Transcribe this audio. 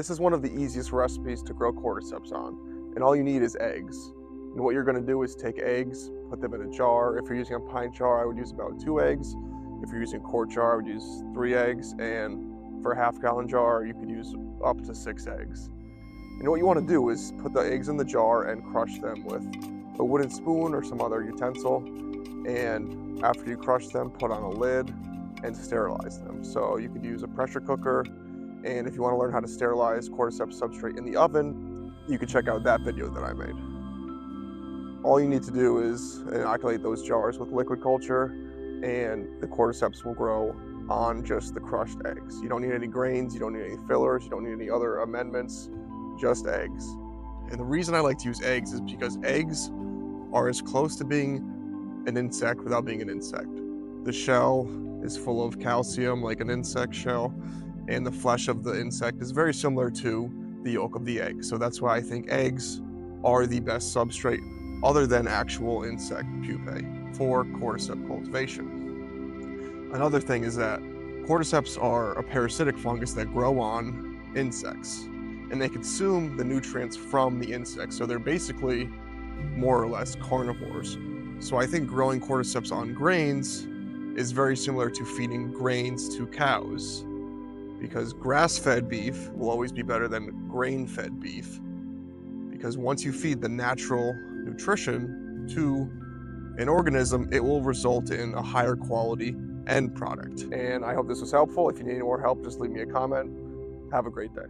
This is one of the easiest recipes to grow cordyceps on, and all you need is eggs. And what you're going to do is take eggs, put them in a jar. If you're using a pint jar, I would use about 2 eggs. If you're using a quart jar, I would use 3 eggs, and for a half-gallon jar, you could use up to 6 eggs. And what you want to do is put the eggs in the jar and crush them with a wooden spoon or some other utensil. And after you crush them, put on a lid and sterilize them. So you could use a pressure cooker. And if you want to learn how to sterilize cordyceps substrate in the oven, you can check out that video that I made. All you need to do is inoculate those jars with liquid culture, and the cordyceps will grow on just the crushed eggs. You don't need any grains, you don't need any fillers, you don't need any other amendments, just eggs. And the reason I like to use eggs is because eggs are as close to being an insect without being an insect. The shell is full of calcium like an insect shell, and the flesh of the insect is very similar to the yolk of the egg. So that's why I think eggs are the best substrate other than actual insect pupae for cordyceps cultivation. Another thing is that cordyceps are a parasitic fungus that grow on insects, and they consume the nutrients from the insects. So they're basically more or less carnivores. So I think growing cordyceps on grains is very similar to feeding grains to cows, because grass-fed beef will always be better than grain-fed beef, because once you feed the natural nutrition to an organism, it will result in a higher quality end product. And I hope this was helpful. If you need any more help, just leave me a comment. Have a great day.